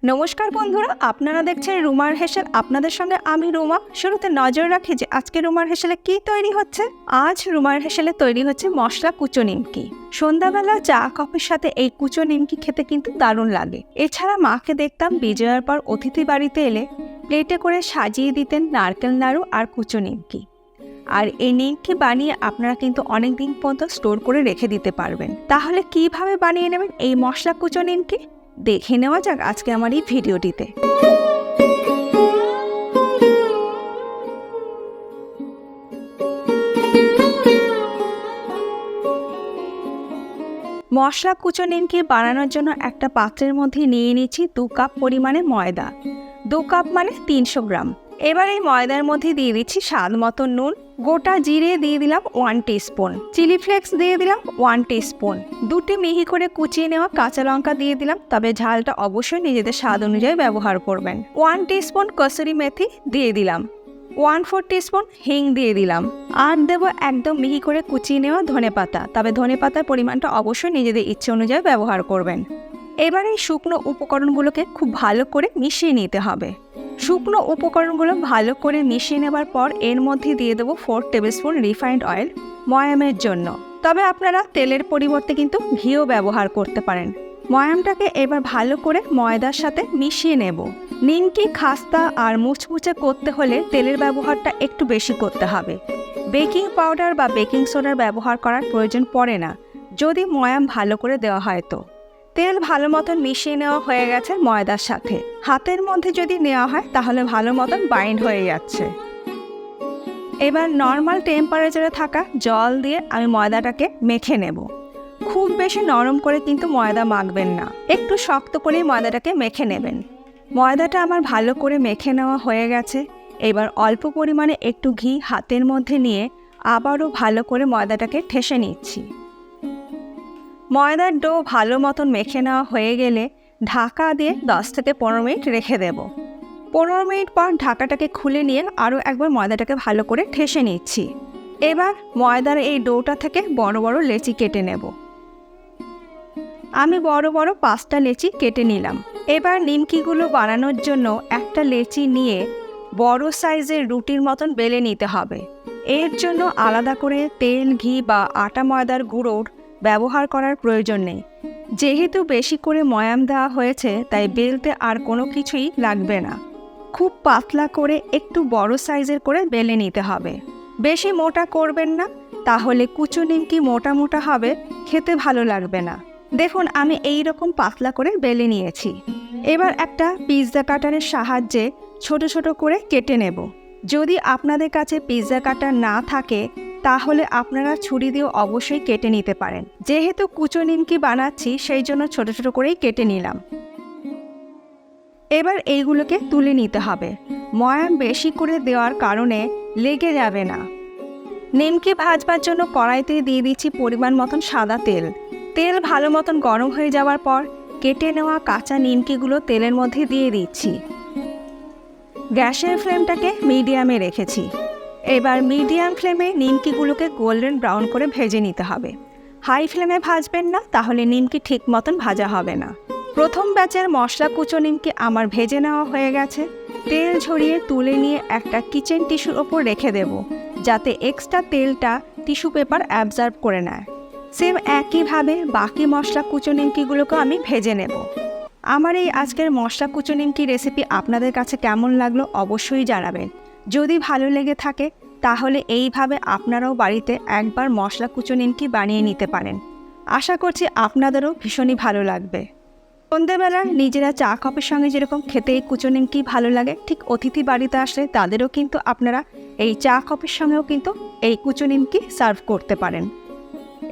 নমস্কার বন্ধুরা, আপনারা দেখছেন রুমারহেশেল। আপনাদের সঙ্গে আমি রুমা। শুরুতে নজর রাখি যে আজকে রুমারহেশেলে কি তৈরি হচ্ছে। আজ রুমারহেশেলে তৈরি হচ্ছে মশলা কুচো নিমকি। সন্ধ্যাবেলা চা কফির সাথে এই কুচো নিমকি খেতে কিন্তু দারুণ লাগে। এছাড়া মাকে দেখতাম বিজয়ার পর অতিথি বাড়িতে এলে প্লেটে করে সাজিয়ে দিতেন নারকেল নাড়ু আর কুচো নিমকি। আর এই নিমকি বানিয়ে আপনারা কিন্তু অনেক দিন পর্যন্ত স্টোর করে রেখে দিতে পারবেন। তাহলে কিভাবে বানিয়ে নেবেন এই মশলা কুচো নিমকি দেখে নেওয়া যাক আজকে আমার এই ভিডিওটিতে। মশলা কুচো নিমকি বানানোর জন্য একটা পাত্রের মধ্যে নিয়ে নিচ্ছি 2 কাপ পরিমাণে ময়দা। 2 কাপ মানে 300 গ্রাম। এবার এই ময়দার মধ্যে দিয়ে দিচ্ছি স্বাদ মতো নুন, গোটা জিরে দিয়ে দিলাম 1 টিস্পুন, চিলি ফ্লেক্স দিয়ে দিলাম 1 টিস্পুন, 2টি মিহি করে কুচিয়ে নেওয়া কাঁচা লঙ্কা দিয়ে দিলাম, তবে ঝালটা অবশ্যই নিজেদের স্বাদ অনুযায়ী ব্যবহার করবেন। 1 টিস্পুন কসুরি মেথি দিয়ে দিলাম, 1/4 টিস্পুন হিং দিয়ে দিলাম, আর দেবো একদম মিহি করে কুচিয়ে নেওয়া ধনেপাতা, তবে ধনেপাতার পরিমাণটা অবশ্যই নিজেদের ইচ্ছে অনুযায়ী ব্যবহার করবেন। এবার এই শুকনো উপকরণগুলোকে খুব ভালো করে মিশিয়ে নিতে হবে। শুকনো উপকরণগুলো ভালো করে মিশিয়ে নেবার পর এর মধ্যে দিয়ে দেবো 4 টেবিলস্পুন রিফাইন্ড অয়েল ময়ামের জন্য, তবে আপনারা তেলের পরিবর্তে কিন্তু ঘিও ব্যবহার করতে পারেন। ময়ামটাকে এবার ভালো করে ময়দার সাথে মিশিয়ে নেব। নিমকি খাস্তা আর মুচমুচে করতে হলে তেলের ব্যবহারটা একটু বেশি করতে হবে। বেকিং পাউডার বা বেকিং সোডার ব্যবহার করার প্রয়োজন পড়ে না যদি ময়াম ভালো করে দেওয়া হয় তো। তেল ভালো মতন মিশিয়ে নেওয়া হয়ে গেছে ময়দার সাথে। হাতের মধ্যে যদি নেওয়া হয় তাহলে ভালো মতন বাইন্ড হয়ে যাচ্ছে। এবার নর্মাল টেম্পারেচারে থাকা জল দিয়ে আমি ময়দাটাকে মেখে নেব। খুব বেশি নরম করে কিন্তু ময়দা মাখবেন না, একটু শক্ত করেই ময়দাটাকে মেখে নেবেন। ময়দাটা আমার ভালো করে মেখে নেওয়া হয়ে গেছে। এবার অল্প পরিমাণে একটু ঘি হাতের মধ্যে নিয়ে আবারও ভালো করে ময়দাটাকে ঠেসে নিচ্ছি। ময়দার ডো ভালো মতন মেখে নেওয়া হয়ে গেলে ঢাকা দিয়ে 10 থেকে 15 মিনিট রেখে দেব। 15 মিনিট পর ঢাকাটাকে খুলে নিয়ে আরও একবার ময়দাটাকে ভালো করে ঠেসে নিচ্ছি। এবার ময়দার এই ডোটা থেকে বড় বড় লেচি কেটে নেব। আমি বড় বড় 5টা লেচি কেটে নিলাম। এবার নিমকিগুলো বানানোর জন্য একটা লেচি নিয়ে বড় সাইজের রুটির মতন বেলে নিতে হবে। এর জন্য আলাদা করে তেল, ঘি বা আটা ময়দার গুঁড়োর ব্যবহার করার প্রয়োজন নেই। যেহেতু বেশি করে ময়াম দেওয়া হয়েছে তাই বেলতে আর কোনো কিছুই লাগবে না। খুব পাতলা করে একটু বড় সাইজের করে বেলে নিতে হবে। বেশি মোটা করবেন না, তাহলে কুচো নিমকি মোটা মোটা হবে, খেতে ভালো লাগবে না। দেখুন আমি এই রকম পাতলা করে বেলে নিয়েছি। এবার একটা পিৎজা কাটারের সাহায্যে ছোট ছোট করে কেটে নেব। যদি আপনাদের কাছে পিৎজা কাটার না থাকে তাহলে আপনারা ছুরি দিয়ে অবশ্যই কেটে নিতে পারেন। যেহেতু কুচো নিমকি বানাচ্ছি সেই জন্য ছোট ছোট করেই কেটে নিলাম। এবার এইগুলোকে তুলে নিতে হবে। ময়াম বেশি করে দেওয়ার কারণে লেগে যাবে না। নিমকি ভাজবার জন্য কড়াইতে দিয়ে দিচ্ছি পরিমাণ মতন সাদা তেল। তেল ভালো মতন গরম হয়ে যাওয়ার পর কেটে নেওয়া কাঁচা নিমকিগুলো তেলের মধ্যে দিয়ে দিচ্ছি। গ্যাসের ফ্লেমটাকে মিডিয়ামে রেখেছি। এবার মিডিয়াম ফ্লেমে নিমকিগুলোকে গোল্ডেন ব্রাউন করে ভেজে নিতে হবে। হাই ফ্লেমে ভাজবেন না, তাহলে নিমকি ঠিক মতন ভাজা হবে না। প্রথম ব্যাচের মশলা কুচো নিমকি আমার ভেজে নেওয়া হয়ে গেছে। তেল ঝরিয়ে তুলে নিয়ে একটা কিচেন টিস্যুর ওপর রেখে দেব, যাতে এক্সট্রা তেলটা টিস্যু পেপার অ্যাবজর্ব করে নেয়। সেম একইভাবে বাকি মশলা কুচো নিমকিগুলোকে আমি ভেজে নেব। আমার এই আজকের মশলা কুচো নিমকি রেসিপি আপনাদের কাছে কেমন লাগলো অবশ্যই জানাবেন। যদি ভালো লেগে থাকে তাহলে এইভাবে আপনারাও বাড়িতে একবার মশলা কুচো নিমকি বানিয়ে নিতে পারেন। আশা করছি আপনাদেরও ভীষণই ভালো লাগবে। সন্ধ্যেবেলা নিজেরা চা কফির সঙ্গে যেরকম খেতে এই কুচো নিমকি ভালো লাগে, ঠিক অতিথি বাড়িতে আসলে তাদেরও কিন্তু আপনারা এই চা কফির সঙ্গেও কিন্তু এই কুচো নিমকি সার্ভ করতে পারেন।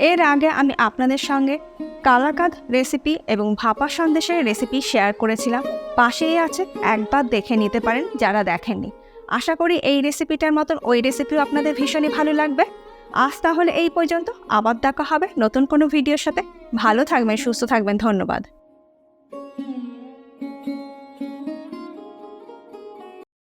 এর আগে আমি আপনাদের সঙ্গে কালাকাঁদ রেসিপি এবং ভাপা সন্দেশের রেসিপি শেয়ার করেছিলাম, পাশেই আছে, একবার দেখে নিতে পারেন যারা দেখেননি। আশা করি এই রেসিপিটার মতন ওই রেসিপিও আপনাদের ভীষণই ভালো লাগবে। আজ তাহলে এই পর্যন্ত, আবার দেখা হবে নতুন কোনো ভিডিওর সাথে। ভালো থাকবেন, সুস্থ থাকবেন, ধন্যবাদ।